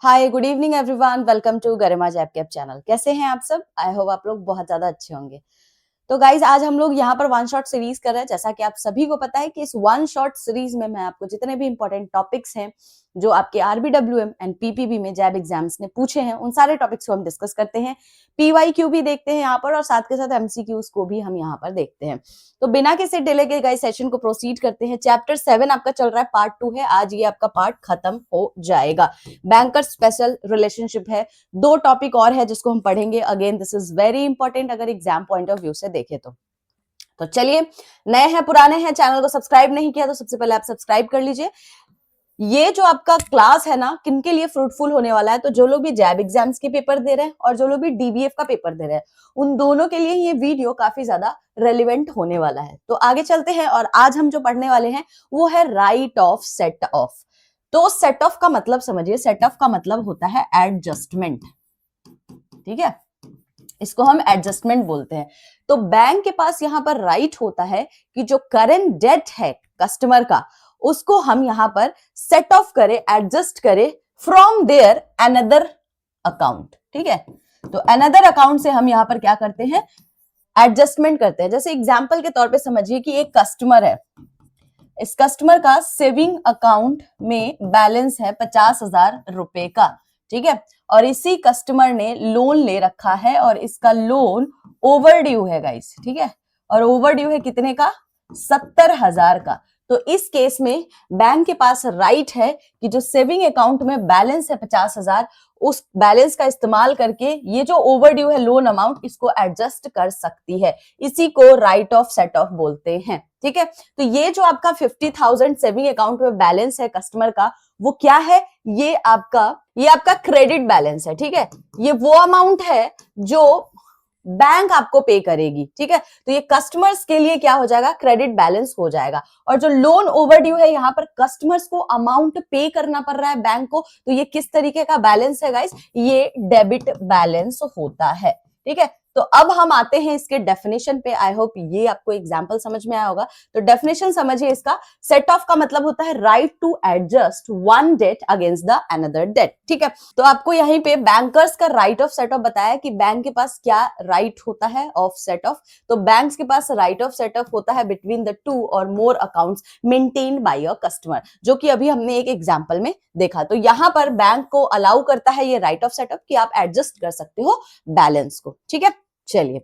Hi good evening everyone, welcome to Garima zap cap channel. कैसे हैं आप सब? आई होप आप लोग बहुत ज्यादा अच्छे होंगे। तो गाइज आज हम लोग यहाँ पर वन शॉट सीरीज कर रहे हैं। जैसा कि आप सभी को पता है कि इस वन शॉट सीरीज में मैं आपको जितने भी इंपॉर्टेंट टॉपिक्स हैं जो आपके आरबीडब्ल्यूएम एंड पीपीबी में जैब एग्जाम्स ने पूछे हैं, उन सारे टॉपिक्स को हम डिस्कस करते हैं। पीवाईक्यू भी देखते हैं यहाँ पर और साथ के साथ एमसीक्यूज को भी हम यहाँ पर देखते हैं। तो बिना किसी डिले के गाइस सेशन को प्रोसीड करते हैं। चैप्टर 7 आपका चल रहा है, पार्ट 2 है। आज ये आपका पार्ट खत्म हो जाएगा। बैंकर स्पेशल रिलेशनशिप है। 2 टॉपिक और है जिसको हम पढ़ेंगे। Again this is very important अगर एग्जाम पॉइंट ऑफ व्यू से देखें तो चलिए, नए हैं पुराने हैं, चैनल को सब्सक्राइब नहीं किया तो सबसे पहले आप सब्सक्राइब कर लीजिए। ये जो आपका क्लास है ना, किनके लिए फ्रूटफुल होने वाला है? तो जो लोग भी जैब एग्जाम्स के पेपर दे रहे हैं और जो लोग भी डीबीएफ का पेपर दे रहे हैं, उन दोनों के लिए ये वीडियो काफी ज्यादा रेलिवेंट होने वाला है। तो आगे चलते हैं और आज हम जो पढ़ने वाले हैं वो है राइट ऑफ सेट ऑफ। तो सेट ऑफ का मतलब समझिए। सेट ऑफ का मतलब होता है एडजस्टमेंट। ठीक है, इसको हम एडजस्टमेंट बोलते हैं। तो बैंक के पास यहां पर राइट होता है कि जो करंट डेट है कस्टमर का, उसको हम यहां पर सेट ऑफ करें, एडजस्ट करें फ्रॉम देयर अनदर अकाउंट। ठीक है, तो अनदर अकाउंट से हम यहां पर क्या करते हैं? एडजस्टमेंट करते हैं। जैसे एग्जांपल के तौर पे समझिए कि एक कस्टमर है, इस कस्टमर का सेविंग अकाउंट में बैलेंस है 50,000 रुपए का। ठीक है, और इसी कस्टमर ने लोन ले रखा है और इसका लोन ओवर ड्यू है गाइस। ठीक है, और ओवर ड्यू है कितने का? 70,000 का। तो इस केस में बैंक के पास राइट है कि जो सेविंग अकाउंट में बैलेंस है 50,000, उस बैलेंस का इस्तेमाल करके ये जो ओवर ड्यू है लोन अमाउंट, इसको एडजस्ट कर सकती है। इसी को राइट ऑफ सेट ऑफ बोलते हैं। ठीक है, तो ये जो आपका 50,000 सेविंग अकाउंट में बैलेंस है कस्टमर का, वो क्या है? ये आपका क्रेडिट बैलेंस है। ठीक है, ये वो अमाउंट है जो बैंक आपको पे करेगी। ठीक है, तो ये कस्टमर्स के लिए क्या हो जाएगा? क्रेडिट बैलेंस हो जाएगा। और जो लोन ओवरड्यू है, यहां पर कस्टमर्स को अमाउंट पे करना पड़ रहा है बैंक को, तो ये किस तरीके का बैलेंस है गाइस? ये डेबिट बैलेंस होता है। ठीक है, तो अब हम आते हैं इसके डेफिनेशन पे। आई होप ये आपको एग्जांपल समझ में आया होगा। तो डेफिनेशन समझिए इसका। सेट ऑफ का मतलब होता है right to adjust one debt against the another debt. ठीक है, तो आपको यहीं पे बैंकर्स का राइट ऑफ सेट ऑफ बताया कि बैंक के पास क्या राइट होता है ऑफ सेट ऑफ। तो बैंक्स के पास राइट ऑफ सेट ऑफ होता है बिटवीन द 2 और more accounts maintained by a customer, जो कि अभी हमने एक एग्जांपल में देखा। तो यहां पर बैंक को अलाउ करता है ये राइट ऑफ सेट ऑफ कि आप एडजस्ट कर सकते हो बैलेंस को। ठीक है, चलिए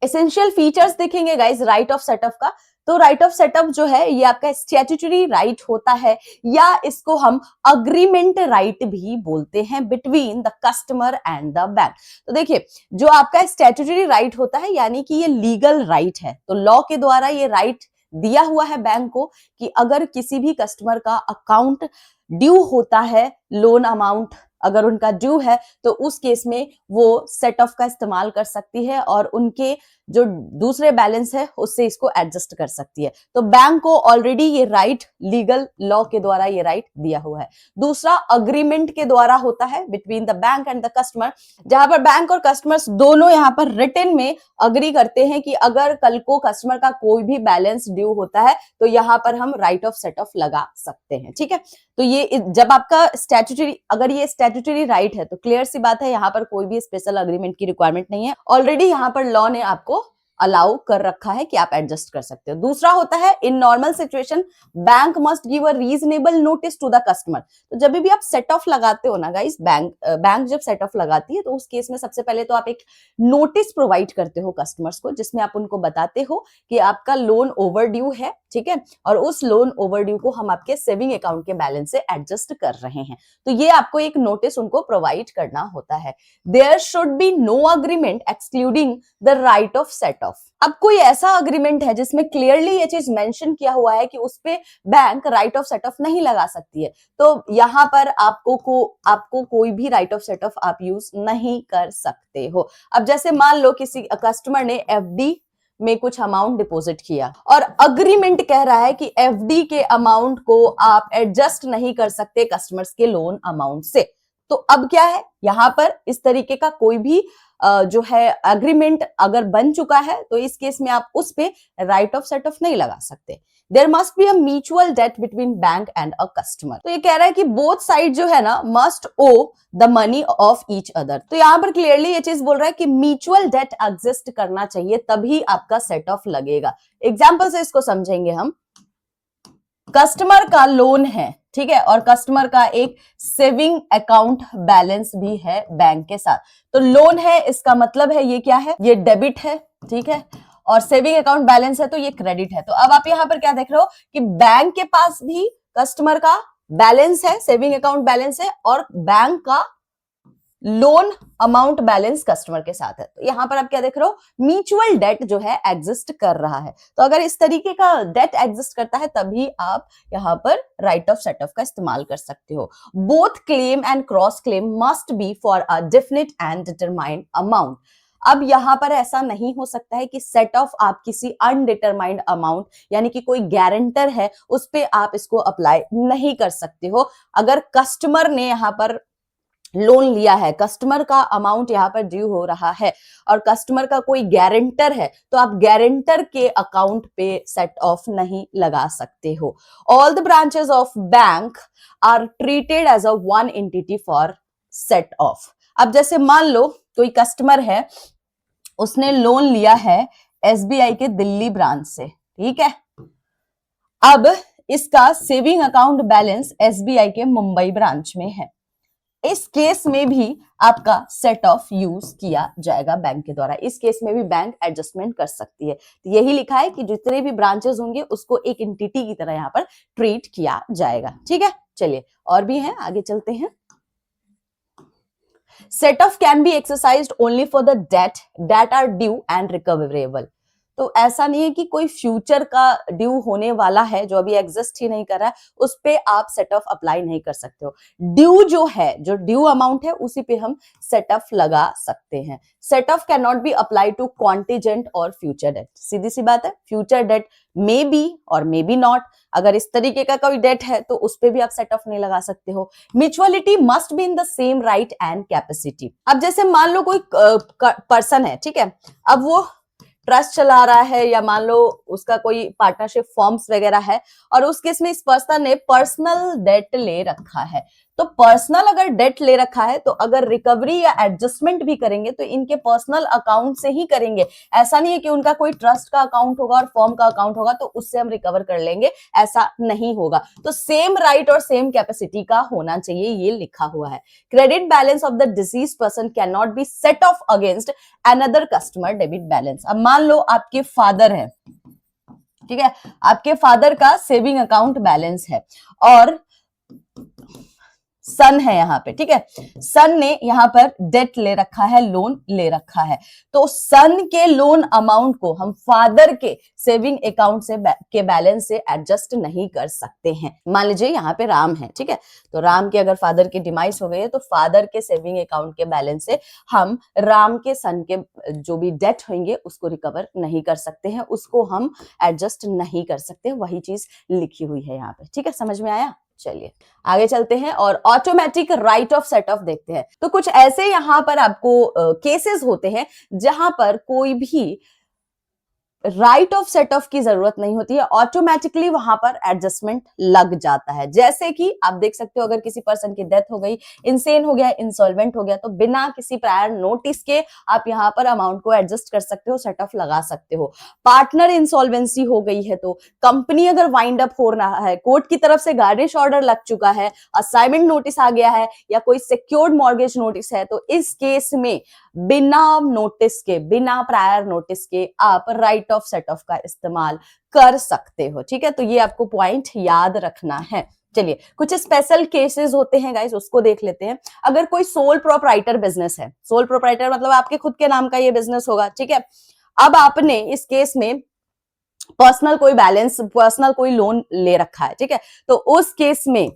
एसेंशियल फीचर्स देखेंगे guys right of set of का। तो राइट ऑफ सेटअप जो है ये आपका स्टैट्यूटरी राइट होता है, या इसको हम अग्रीमेंट राइट भी बोलते हैं between the customer and the bank. तो देखिए, जो आपका स्टैट्यूटरी राइट होता है यानी कि ये लीगल राइट है, तो लॉ के द्वारा ये राइट दिया हुआ है बैंक को कि अगर किसी भी कस्टमर का अकाउंट ड्यू होता है, लोन अमाउंट अगर उनका ड्यू है, तो उस केस में वो सेट ऑफ का इस्तेमाल कर सकती है और उनके जो दूसरे बैलेंस है उससे इसको एडजस्ट कर सकती है। तो बैंक को ऑलरेडी ये राइट लीगल लॉ के द्वारा ये राइट दिया हुआ है। दूसरा अग्रीमेंट के द्वारा होता है between the bank and the customer, जहां पर बैंक और कस्टमर्स दोनों यहां पर रिटन में अग्री करते हैं कि अगर कल को कस्टमर का कोई भी बैलेंस ड्यू होता है तो यहां पर हम राइट ऑफ सेट ऑफ लगा सकते हैं। ठीक है, तो ये जब आपका स्टैट्यूटरी, अगर ये स्टैट्यूटरी राइट है तो क्लियर सी बात है यहां पर कोई भी स्पेशल अग्रीमेंट की रिक्वायरमेंट नहीं है। ऑलरेडी यहां पर लॉ ने आपको अलाउ कर रखा है कि आप एडजस्ट कर सकते हो। दूसरा होता है in normal situation bank must give a reasonable notice to the customer. तो जब भी आप सेट ऑफ लगाते हो ना गाइस, बैंक जब सेट ऑफ लगाती है तो उस केस में सबसे पहले तो आप एक नोटिस प्रोवाइड करते हो कस्टमर्स को, जिसमें आप उनको बताते हो कि आपका लोन ओवर ड्यू है। ठीक है, और उस लोन ओवर ड्यू को हम आपके सेविंग अकाउंट के बैलेंस से एडजस्ट कर रहे हैं। तो ये आपको एक नोटिस उनको प्रोवाइड करना होता है। There should be no agreement excluding the right of set off. अब कोई ऐसा अग्रीमेंट है जिसमें क्लियरली ये चीज मेंशन किया हुआ है कि उस पे bank right of set of नहीं लगा सकती है, तो यहां पर आपको कोई भी राइट ऑफ सेट ऑफ आप यूज नहीं कर सकते हो। अब जैसे मान लो किसी कस्टमर ने एफडी में कुछ अमाउंट डिपॉजिट किया और अग्रीमेंट कह रहा है कि एफडी के अमाउंट को आप एडजस्ट नहीं कर सकते कस्टमर्स के लोन अमाउंट से, तो अब क्या है? यहां पर इस तरीके का कोई भी जो है अग्रीमेंट अगर बन चुका है तो इस केस में आप उस पे राइट ऑफ सेट ऑफ नहीं लगा सकते। There must be a mutual debt between bank and a customer. तो ये कह रहा है कि बोथ साइड जो है ना must owe the money of each other. तो यहां पर क्लियरली ये चीज बोल रहा है कि म्यूचुअल डेट एग्जिस्ट करना चाहिए, तभी आपका सेट ऑफ लगेगा। एग्जाम्पल से इसको समझेंगे हम। कस्टमर का लोन है, ठीक है, और कस्टमर का एक सेविंग अकाउंट बैलेंस भी है बैंक के साथ। तो लोन है, इसका मतलब है ये क्या है, ये डेबिट है, ठीक है, और सेविंग अकाउंट बैलेंस है तो ये क्रेडिट है। तो अब आप यहां पर क्या देख रहे हो कि बैंक के पास भी कस्टमर का बैलेंस है, सेविंग अकाउंट बैलेंस है, और बैंक का लोन अमाउंट बैलेंस कस्टमर के साथ है। तो यहां पर आप क्या देख रहे हो, म्यूचुअल डेट जो है एग्जिस्ट कर रहा है। तो अगर इस तरीके का डेट एग्जिस्ट करता है तभी आप यहां पर राइट ऑफ सेट ऑफ का इस्तेमाल कर सकते हो। Both claim and cross claim must be for a definite and determined amount. अब यहां पर ऐसा नहीं हो सकता है कि सेट ऑफ आप किसी अनडिटरमाइंड अमाउंट यानी कि कोई गारंटर है उस पे आप इसको अप्लाई नहीं कर सकते हो। अगर कस्टमर ने यहां पर लोन लिया है, कस्टमर का अमाउंट यहां पर ड्यू हो रहा है और कस्टमर का कोई गारंटर है, तो आप गारंटर के अकाउंट पे सेट ऑफ नहीं लगा सकते हो। All the branches of bank are treated as a one entity for set off. अब जैसे मान लो कोई कस्टमर है, उसने लोन लिया है एसबीआई के दिल्ली ब्रांच से, ठीक है। अब इसका सेविंग अकाउंट बैलेंस एसबीआई के मुंबई ब्रांच में है। इस केस में भी आपका सेट ऑफ यूज किया जाएगा बैंक के द्वारा। इस केस में भी बैंक एडजस्टमेंट कर सकती है। तो यही लिखा है कि जितने भी ब्रांचेस होंगे उसको एक एंटिटी की तरह यहां पर ट्रीट किया जाएगा, ठीक है। चलिए और भी है, आगे चलते हैं। Set off can be exercised only for the debt that are due and recoverable. तो ऐसा नहीं है कि कोई फ्यूचर का ड्यू होने वाला है जो अभी एग्जिस्ट ही नहीं कर रहा है, उस पे आप सेट ऑफ अप्लाई नहीं कर सकते हो। ड्यू जो है, जो ड्यू अमाउंट है, उसी पे हम सेट ऑफ लगा सकते हैं। Set off can not be apply to contingent और फ्यूचर डेट। सीधी सी बात है, फ्यूचर डेट मे बी और मे बी नॉट। अगर इस तरीके का कोई डेट है तो उस पे भी आप सेट ऑफ नहीं लगा सकते हो। Mutuality must be in the same right and capacity. अब जैसे मान लो कोई पर्सन है, ठीक है, अब वो ट्रस्ट चला रहा है या मान लो उसका कोई पार्टनरशिप फॉर्म्स वगैरह है और उस केस में इस पर्सन ने पर्सनल डेट ले रखा है। तो पर्सनल अगर डेट ले रखा है तो अगर रिकवरी या एडजस्टमेंट भी करेंगे तो इनके पर्सनल अकाउंट से ही करेंगे। ऐसा नहीं है कि उनका कोई ट्रस्ट का अकाउंट होगा और फॉर्म का अकाउंट होगा तो उससे हम रिकवर कर लेंगे, ऐसा नहीं होगा। तो सेम राइट और सेम कैपेसिटी का होना चाहिए, ये लिखा हुआ है। Credit balance of the deceased person can not B set of against another customer debit balance. अब मान लो आपके फादर है, ठीक है, आपके फादर का सेविंग अकाउंट बैलेंस है और सन है यहाँ पे, ठीक है। सन ने यहाँ पर डेट ले रखा है, लोन ले रखा है। तो सन के लोन अमाउंट को हम फादर के सेविंग अकाउंट से के बैलेंस से एडजस्ट नहीं कर सकते हैं। मान लीजिए यहाँ पे राम है, ठीक है, तो राम के अगर फादर की डिमाइस हो गई है तो फादर के सेविंग अकाउंट के बैलेंस से हम राम के सन के जो भी डेट होंगे उसको रिकवर नहीं कर सकते हैं, उसको हम एडजस्ट नहीं कर सकते। वही चीज लिखी हुई है यहाँ पे, ठीक है, समझ में आया। चलिए आगे चलते हैं और automatic right of set of देखते हैं। तो कुछ ऐसे यहां पर आपको केसेस होते हैं जहां पर कोई भी राइट ऑफ सेट ऑफ की जरूरत नहीं होती है, ऑटोमेटिकली वहां पर एडजस्टमेंट लग जाता है। जैसे कि आप देख सकते हो, अगर किसी पर्सन की डेथ हो गई, इंसेन हो गया, इंसॉल्वेंट हो गया, तो बिना किसी प्रायर नोटिस के आप यहां पर अमाउंट को एडजस्ट कर सकते हो, सेट ऑफ लगा सकते हो। पार्टनर इंसॉल्वेंसी हो गई है तो कंपनी अगर वाइंड अप हो रहा है, कोर्ट की तरफ से गार्निश ऑर्डर लग चुका है, असाइनमेंट नोटिस आ गया है या कोई सिक्योर्ड मॉर्गेज नोटिस है, तो इस केस में बिना नोटिस के, बिना प्रायर नोटिस के आप राइट ऑफ सेट ऑफ का इस्तेमाल कर सकते हो, ठीक है। तो ये आपको पॉइंट याद रखना है। चलिए कुछ स्पेशल केसेस होते हैं गाइस, उसको देख लेते हैं। अगर कोई सोल प्रोप्राइटर बिजनेस है, सोल प्रोप्राइटर मतलब आपके खुद के नाम का ये बिजनेस होगा, ठीक है। अब आपने इस केस में पर्सनल कोई बैलेंस, पर्सनल कोई लोन ले रखा है, ठीक है, तो उस केस में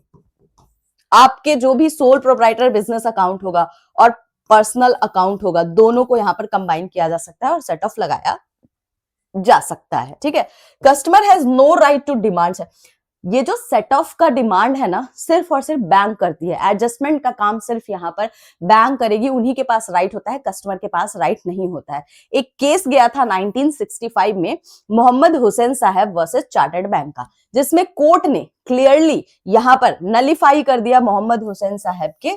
आपके जो भी सोल प्रोप्राइटर बिजनेस अकाउंट होगा और पर्सनल अकाउंट होगा, दोनों को यहां पर कंबाइन किया जा सकता है और सेट ऑफ लगाया जा सकता है, ठीक है। Customer has no right to demand. ये जो सेट ऑफ का डिमांड है ना, सिर्फ और सिर्फ बैंक करती है। एडजस्टमेंट का काम सिर्फ यहाँ पर बैंक करेगी, उन्हीं के पास राइट होता है, कस्टमर के पास राइट नहीं होता है। एक केस गया था 1965 में मोहम्मद हुसैन साहब वर्सेस चार्टर्ड बैंक का, जिसमें कोर्ट ने क्लियरली यहाँ पर नलिफाई कर दिया मोहम्मद हुसैन साहब के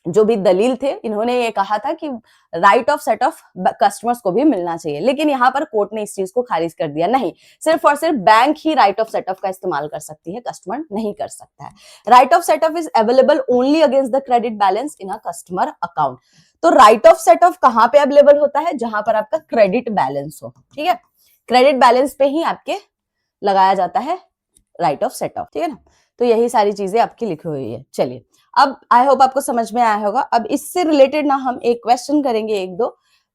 जो भी दलील थे। इन्होंने ये कहा था कि right of set of customers को भी मिलना चाहिए, लेकिन यहाँ पर कोर्ट ने इस चीज को खारिज कर दिया, नहीं, सिर्फ और सिर्फ bank he right of set of का इस्तेमाल कर सकती है, कस्टमर नहीं कर सकता है। Right of set off is available only against the credit balance in a customer account. तो राइट ऑफ सेट ऑफ कहाँ पे अवेलेबल होता है? जहां पर आपका क्रेडिट बैलेंस हो, ठीक है, क्रेडिट बैलेंस पे ही आपके लगाया जाता है राइट ऑफ सेट ऑफ, ठीक है ना। तो यही सारी चीजें आपकी लिखी हुई है। चलिए, अब आई होप आपको समझ में आया होगा। अब इससे रिलेटेड ना हम एक क्वेश्चन करेंगे, एक दो।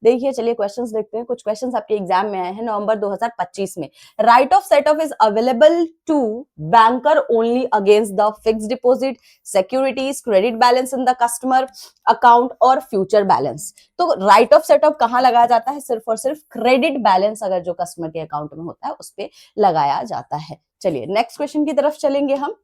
देखिए, चलिए क्वेश्चंस देखते हैं। कुछ क्वेश्चंस आपके एग्जाम में आए हैं नवंबर 2025 में। Right of set off is available to banker only against the fixed deposit, securities, credit balance in the customer account और फ्यूचर बैलेंस। तो राइट ऑफ सेट ऑफ कहाँ लगाया जाता है? सिर्फ और सिर्फ क्रेडिट बैलेंस अगर जो कस्टमर के अकाउंट में होता है उस पर लगाया जाता है। चलिए नेक्स्ट क्वेश्चन की तरफ चलेंगे हम।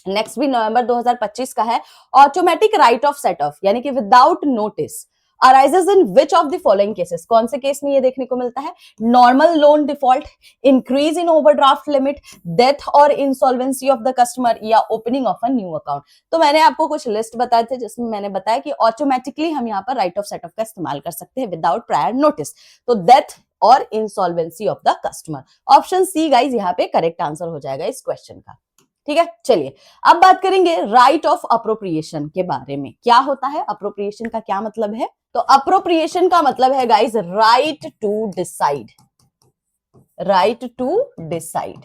नेक्स्ट भी नवंबर 2025 का है। Automatic right of set of यानी कि without notice arises in which of the following cases? कौन से केस में ये देखने को मिलता है? Normal loan default, increase in overdraft limit, death और इंसॉल्वेंसी ऑफ द कस्टमर या opening of a new account. तो मैंने आपको कुछ लिस्ट बताए थे जिसमें मैंने बताया कि ऑटोमेटिकली हम यहाँ पर राइट ऑफ सेट ऑफ का इस्तेमाल कर सकते हैं विदाउट प्रायर नोटिस। तो डेथ और insolvency of the customer. Option see guys यहाँ पे करेक्ट आंसर हो जाएगा इस क्वेश्चन का, ठीक है। चलिए अब बात करेंगे राइट ऑफ अप्रोप्रिएशन के बारे में। क्या होता है अप्रोप्रिएशन का, क्या मतलब है? तो अप्रोप्रिएशन का मतलब है guys right to decide, right to decide,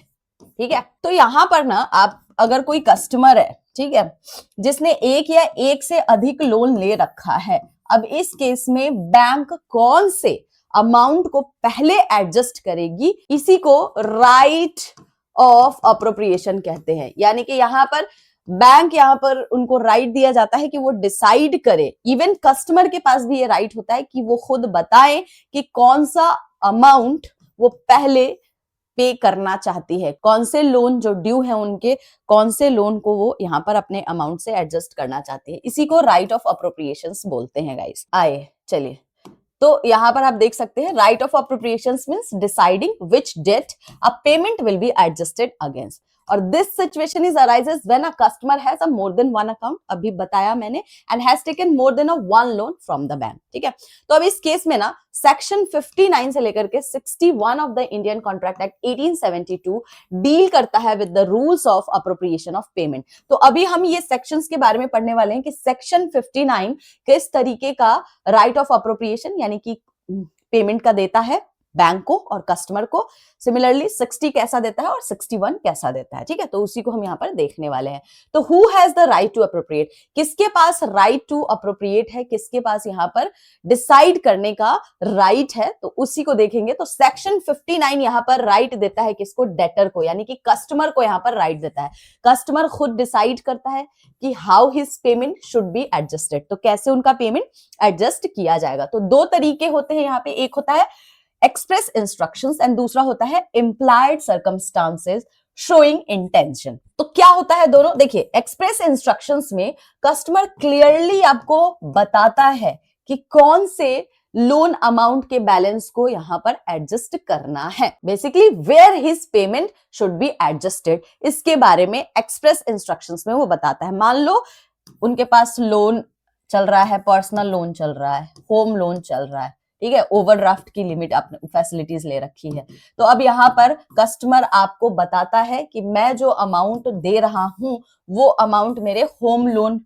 ठीक है। तो यहां पर ना आप अगर कोई कस्टमर है, ठीक है, जिसने एक या एक से अधिक लोन ले रखा है, अब इस केस में बैंक कौन से अमाउंट को पहले एडजस्ट करेगी, इसी को राइट ऑफ अप्रोप्रिएशन कहते हैं। यानी कि यहां पर बैंक, यहां पर उनको राइट दिया जाता है कि वो डिसाइड करे। इवन कस्टमर के पास भी ये राइट होता है कि वो खुद बताएं कि कौन सा अमाउंट वो पहले पे करना चाहती है, कौन से लोन जो ड्यू है उनके, कौन से लोन को वो यहाँ पर अपने अमाउंट से एडजस्ट करना चाहती है। इसी को राइट ऑफ अप्रोप्रिएशन बोलते हैं गाइस। आए चलिए, तो यहां पर आप देख सकते हैं right of appropriation means deciding which debt a payment will be adjusted against. और this situation is arises when a customer has a more than one account, अभी बताया मैंने, and has taken more than a one loan from the bank, ठीक है। तो अब इस case में ना सेक्शन 59 से लेकर के 61 of the Indian contract act 1872 deal करता है with the rules of appropriation of payment. तो अभी हम ये सेक्शंस के बारे में पढ़ने वाले हैं कि सेक्शन 59 किस तरीके का राइट ऑफ अप्रोप्रिएशन यानी कि पेमेंट का देता है बैंक को और कस्टमर को। सिमिलरली 60 कैसा देता है और 61 कैसा देता है, ठीक है। तो उसी को हम यहाँ पर देखने वाले हैं। तो who has the right to appropriate, किसके पास राइट टू अप्रोप्रिएट है, किसके पास यहाँ पर डिसाइड करने का राइट है, तो उसी को देखेंगे। तो सेक्शन 59 यहाँ पर राइट देता है किसको? डेटर को, यानी कि कस्टमर को यहाँ पर राइट देता है। कस्टमर खुद डिसाइड करता है कि how his payment should be adjusted, तो कैसे उनका पेमेंट एडजस्ट किया जाएगा। तो दो तरीके होते हैं यहाँ पे, एक होता है एक्सप्रेस इंस्ट्रक्शंस एंड दूसरा होता है इम्प्लाइड सर्कमस्टांसेस शोइंग इंटेंशन। तो क्या होता है दोनों? देखिए, एक्सप्रेस इंस्ट्रक्शंस में कस्टमर क्लियरली आपको बताता है कि कौन से लोन अमाउंट के बैलेंस को यहां पर एडजस्ट करना है, basically where his payment should be adjusted, इसके बारे में एक्सप्रेस इंस्ट्रक्शंस में वो बताता है। मान लो उनके पास लोन चल रहा है, पर्सनल लोन चल रहा है, होम लोन चल रहा है, ठीक है, ओवरड्राफ्ट की लिमिट आपने फैसिलिटीज ले रखी है। तो अब यहाँ पर कस्टमर आपको बताता है कि मैं जो अमाउंट दे रहा हूं वो अमाउंट मेरे होम लोन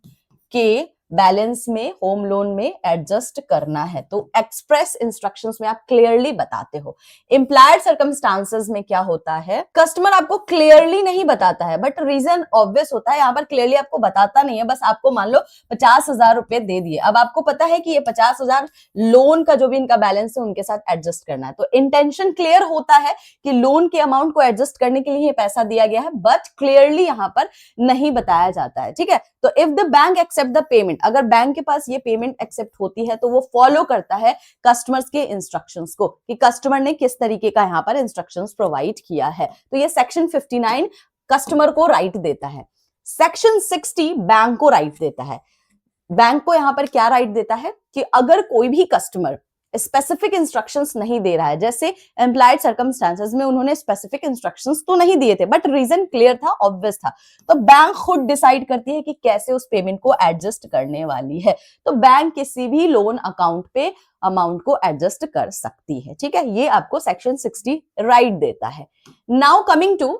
के बैलेंस में, होम लोन में एडजस्ट करना है। तो एक्सप्रेस इंस्ट्रक्शंस में आप क्लियरली बताते हो। इम्प्लाइड सर्कमस्टांसेस में क्या होता है, कस्टमर आपको क्लियरली नहीं बताता है, बट रीजन ऑब्वियस होता है। यहाँ पर क्लियरली आपको बताता नहीं है, बस आपको मान लो 50,000 रुपए दे दिए। अब आपको पता है कि ये 50,000 लोन का जो भी इनका बैलेंस है उनके साथ एडजस्ट करना है। तो इंटेंशन क्लियर होता है कि लोन के अमाउंट को एडजस्ट करने के लिए ये पैसा दिया गया है, बट क्लियरली यहाँ पर नहीं बताया जाता है, ठीक है। तो if the bank accept the payment, अगर बैंक के पास ये पेमेंट एक्सेप्ट होती है तो वो फॉलो करता है कस्टमर्स के इंस्ट्रक्शंस को, कि कस्टमर ने किस तरीके का यहाँ पर इंस्ट्रक्शंस प्रोवाइड किया है। तो ये सेक्शन 59 कस्टमर को राइट देता है। सेक्शन 60 बैंक को राइट देता है। बैंक को यहां पर क्या राइट देता है कि अगर कोई भी कस्टमर स्पेसिफिक इंस्ट्रक्शंस नहीं दे रहा है, जैसे एम्प्लॉयड सर्कमस्टांसेस में उन्होंने स्पेसिफिक इंस्ट्रक्शंस तो नहीं दिए थे बट रीजन क्लियर था, ऑब्वियस था, तो बैंक खुद डिसाइड करती है कि कैसे उस पेमेंट को एडजस्ट करने वाली है। तो बैंक किसी भी लोन अकाउंट पे अमाउंट को एडजस्ट कर सकती है। ठीक है, ये आपको सेक्शन 60 राइट देता है। Now coming to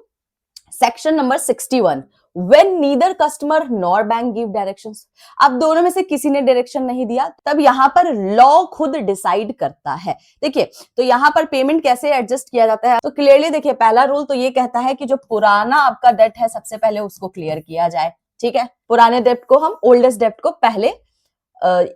section number 61, when neither customer nor bank give directions, अब दोनों में से किसी ने डायरेक्शन नहीं दिया, तब यहां पर लॉ खुद डिसाइड करता है। देखिए, तो यहां पर पेमेंट कैसे एडजस्ट किया जाता है, तो क्लियरली देखिए, पहला रूल तो ये कहता है कि जो पुराना आपका डेट है सबसे पहले उसको क्लियर किया जाए। ठीक है, पुराने डेट को हम ओल्डेस्ट डेट को पहले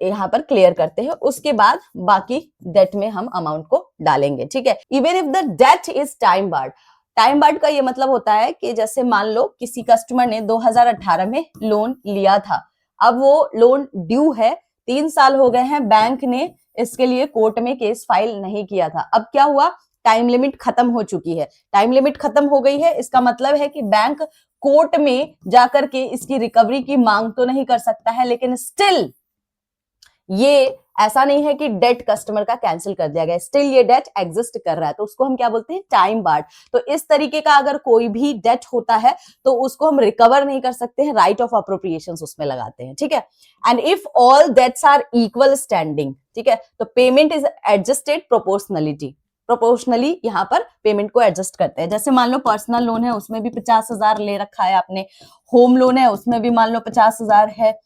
यहाँ पर क्लियर करते हैं, उसके बाद बाकी डेट में हम अमाउंट को डालेंगे। ठीक है, even if the debt is time barred, time barred का ये मतलब होता है कि जैसे मान लो किसी कस्टमर ने 2018 में लोन लिया था, अब वो लोन ड्यू है, 3 साल हो गए हैं, बैंक ने इसके लिए कोर्ट में केस फाइल नहीं किया था। अब क्या हुआ, टाइम लिमिट खत्म हो चुकी है, टाइम लिमिट खत्म हो गई है, इसका मतलब है कि बैंक कोर्ट में जाकर के इसकी रिकवरी की मांग तो नहीं कर सकता है, लेकिन स्टिल ये ऐसा नहीं है कि डेट कस्टमर का कैंसिल कर दिया गया, स्टिल ये डेट एग्जिस्ट कर रहा है, तो उसको हम क्या बोलते हैं, टाइम बार्ड। तो इस तरीके का अगर कोई भी डेट होता है तो उसको हम रिकवर नहीं कर सकते हैं, राइट ऑफ अप्रोप्रिएशन उसमें लगाते हैं। ठीक है, and if all debts are equal standing, ठीक है, तो पेमेंट इज एडजस्टेड प्रोपोर्शनली यहाँ पर पेमेंट को एडजस्ट करते हैं। जैसे मान लो पर्सनल लोन है, उसमें भी 50,000 ले रखा है आपने, होम लोन है उसमें भी मान लो 50,000 है,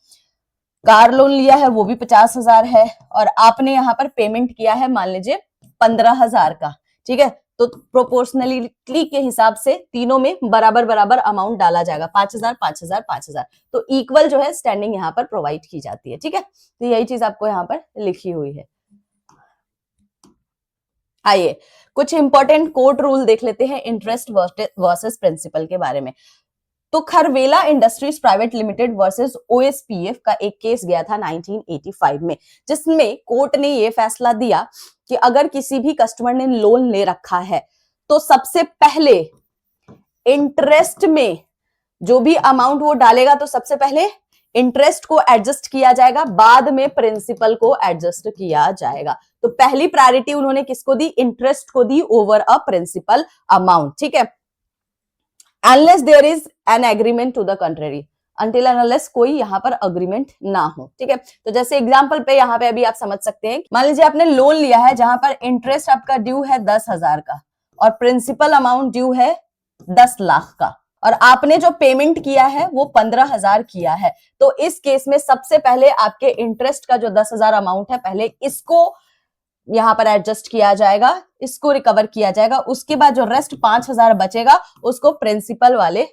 कार लोन लिया है वो भी 50,000 है, और आपने यहाँ पर पेमेंट किया है मान लीजिए 15,000 का। ठीक है, तो प्रोपोर्शनलिटी के हिसाब से तीनों में बराबर बराबर अमाउंट डाला जाएगा, 5,000 5,000 5,000, तो इक्वल जो है स्टैंडिंग यहाँ पर प्रोवाइड की जाती है। ठीक है, तो यही चीज आपको यहाँ पर लिखी हुई है। आइए कुछ इंपॉर्टेंट कोर्ट रूल देख लेते हैं इंटरेस्ट वर्सेस प्रिंसिपल के बारे में। तो Kharavela industries private limited versus OSPF का एक केस गया था 1985 में, जिसमें कोर्ट ने यह फैसला दिया कि अगर किसी भी कस्टमर ने लोन ले रखा है तो सबसे पहले इंटरेस्ट में जो भी अमाउंट वो डालेगा तो सबसे पहले इंटरेस्ट को एडजस्ट किया जाएगा, बाद में प्रिंसिपल को एडजस्ट किया जाएगा। तो पहली प्रायोरिटी उन्होंने किसको दी, इंटरेस्ट को the over a principal amount. ठीक है, unless there is an agreement to the contrary, until and unless कोई यहाँ पर अग्रीमेंट ना हो। ठीक है, तो जैसे एग्जांपल पे यहाँ पे अभी आप समझ सकते हैं, मान लीजिए आपने लोन लिया है जहां पर इंटरेस्ट आपका ड्यू है 10,000 का और प्रिंसिपल अमाउंट ड्यू है 10 लाख का, और आपने जो पेमेंट किया है वो 15,000 किया है, तो इस केस में सबसे पहले आपके इंटरेस्ट का जो 10,000 अमाउंट है पहले इसको यहां पर एडजस्ट किया जाएगा, इसको रिकवर किया जाएगा, उसके बाद जो रेस्ट 5,000 बचेगा उसको प्रिंसिपल वाले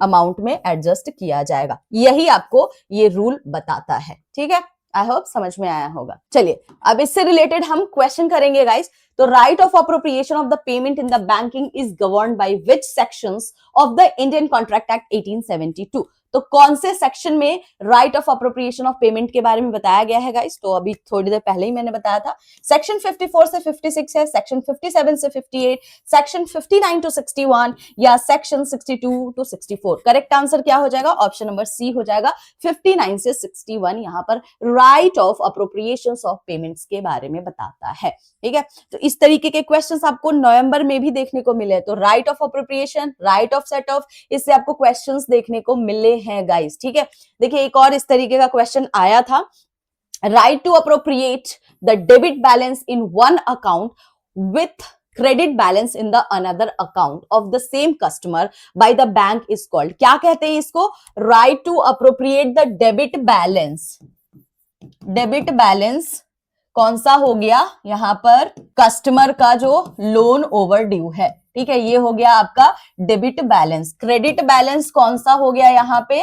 अमाउंट में एडजस्ट किया जाएगा। यही आपको ये रूल बताता है। ठीक है, आई होप समझ में आया होगा। चलिए अब इससे रिलेटेड हम क्वेश्चन करेंगे गाइस। तो right of appropriation of the payment in the banking is governed by which sections of the Indian contract act 1872। तो कौन से सेक्शन में right of appropriation of payment के बारे में बताया गया है गाइस, तो अभी थोड़ी देर पहले ही मैंने बताया था। सेक्शन 54 से 56 है, सेक्शन 57 से 58, सेक्शन 59 टू 61 या सेक्शन 62 टू 64। करेक्ट आंसर क्या हो जाएगा, ऑप्शन नंबर सी हो जाएगा, 59 से 61 यहाँ पर right of appropriation of payments के बारे में बताता है। ठीक है, तो इस तरीके के क्वेश्चंस आपको नवंबर में भी देखने को मिले, तो right of appropriation, right of set of, इससे आपको क्वेश्चंस देखने को मिले हैं गाइस। ठीक है, देखिए एक और इस तरीके का क्वेश्चन आया था, right to appropriate the debit balance in one account with credit balance in the another account of the same customer by the bank is called. क्या कहते हैं इसको, right to appropriate the debit balance. Debit balance कौन सा हो गया, यहां पर कस्टमर का जो लोन ओवर ड्यू है। ठीक है, ये हो गया आपका डेबिट बैलेंस। क्रेडिट बैलेंस कौन सा हो गया यहाँ पे,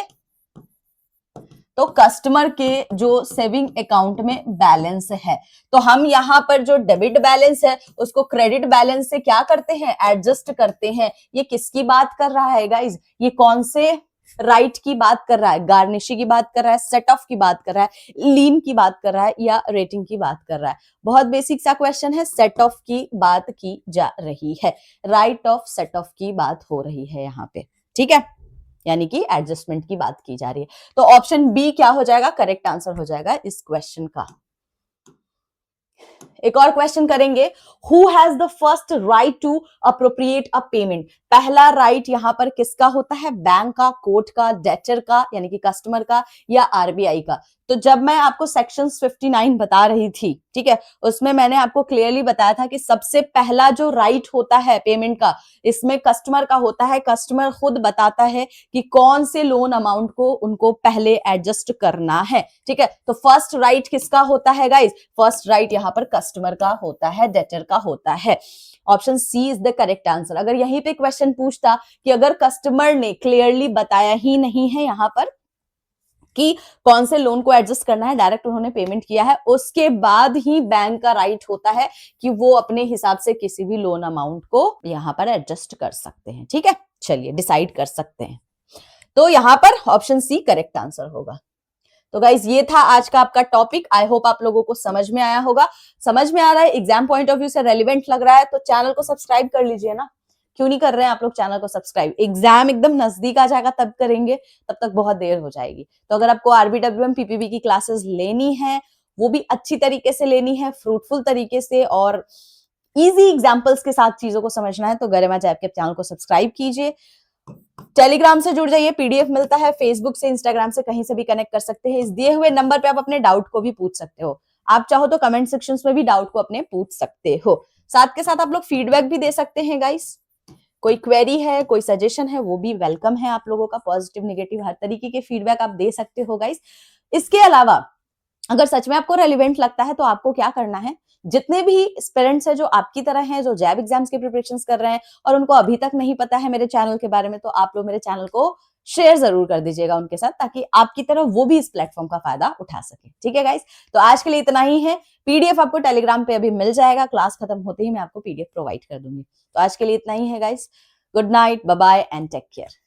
तो कस्टमर के जो सेविंग अकाउंट में बैलेंस है, तो हम यहाँ पर जो डेबिट बैलेंस है उसको क्रेडिट बैलेंस से क्या करते हैं, एडजस्ट करते हैं। ये किसकी बात कर रहा है गाइज, ये कौन से राइट की बात कर रहा है, गार्निशी की बात कर रहा है, सेट ऑफ की बात कर रहा है, लीन की बात कर रहा है या रेटिंग की बात कर रहा है। बहुत बेसिक सा क्वेश्चन है, सेट ऑफ की बात की जा रही है, राइट ऑफ सेट ऑफ की बात हो रही है यहाँ पे। ठीक है, यानी कि एडजस्टमेंट की बात की जा रही है। तो ऑप्शन बी क्या हो जाएगा, करेक्ट आंसर हो जाएगा इस क्वेश्चन का। एक और क्वेश्चन करेंगे, who has the first right to appropriate a payment. पहला राइट यहां पर किसका होता है, बैंक का, कोर्ट का, डेटर का यानी कि कस्टमर का, या आरबीआई का। तो जब मैं आपको सेक्शन 59 बता रही थी, ठीक है, उसमें मैंने आपको क्लियरली बताया था कि सबसे पहला जो राइट होता है पेमेंट का, इसमें कस्टमर का होता है। कस्टमर खुद बताता है कि कौन से लोन अमाउंट को उनको पहले एडजस्ट करना है, ठीक है। तो फर्स्ट राइट किसका होता है गाइस, फर्स्ट राइट यहां पर कस्टमर का होता है, डेटर का होता है। Option C is the correct answer. अगर यहीं पे क्वेश्चन पूछता कि अगर कस्टमर ने क्लियरली बताया ही नहीं है यहां पर कि कौन से लोन को एडजस्ट करना है, डायरेक्ट उन्होंने पेमेंट किया है, उसके बाद ही बैंक का राइट होता है कि वो अपने हिसाब से किसी भी लोन अमाउंट को यहां पर एडजस्ट कर सकते हैं, ठीक है। चलिए डिसाइड कर सकते हैं। तो यहां पर ऑप्शन सी करेक्ट आंसर होगा। तो गाइज ये था आज का आपका टॉपिक। आई होप आप लोगों को समझ में आया होगा। समझ में आ रहा है, एग्जाम पॉइंट ऑफ व्यू से रेलिवेंट लग रहा है, तो चैनल को सब्सक्राइब कर लीजिए ना। क्यों नहीं कर रहे हैं आप लोग चैनल को सब्सक्राइब? एग्जाम एकदम नजदीक आ जाएगा तब करेंगे, तब तक बहुत देर हो जाएगी। तो अगर आपको आरबीडब्ल्यूएम पीपीबी की क्लासेस लेनी है, वो भी अच्छी तरीके से लेनी है, फ्रूटफुल तरीके से और इजी एग्जाम्पल्स के साथ चीजों को समझना है, तो गरिमा जैप के चैनल को सब्सक्राइब कीजिए। टेलीग्राम से जुड़ जाइए, पीडीएफ मिलता है। फेसबुक से, इंस्टाग्राम से कहीं से भी कनेक्ट कर सकते हैं। इस दिए हुए नंबर पे आप अपने डाउट को भी पूछ सकते हो। आप चाहो तो कमेंट सेक्शन में भी डाउट को अपने पूछ सकते हो। साथ के साथ आप लोग फीडबैक भी दे सकते हैं गाइस। कोई क्वेरी है, कोई सजेशन है, वो भी वेलकम है आप लोगों का। पॉजिटिव, नेगेटिव, हर तरीके के फीडबैक आप दे सकते हो गाइस। इसके अलावा अगर सच में आपको रेलिवेंट लगता है तो आपको क्या करना है, जितने भी एस्पिरेंट्स हैं जो आपकी तरह हैं, जो जैब एग्जाम्स के प्रिपरेशंस कर रहे हैं और उनको अभी तक नहीं पता है मेरे चैनल के बारे में, तो आप लोग मेरे चैनल को शेयर जरूर कर दीजिएगा उनके साथ, ताकि आपकी तरह वो भी इस प्लेटफॉर्म का फायदा उठा सके। ठीक है गाइस, तो आज के लिए इतना ही है। पीडीएफ आपको टेलीग्राम पे अभी मिल जाएगा, क्लास खत्म होते ही मैं आपको पीडीएफ प्रोवाइड कर दूंगी। तो आज के लिए इतना ही है guys. Good night, bye bye and take care.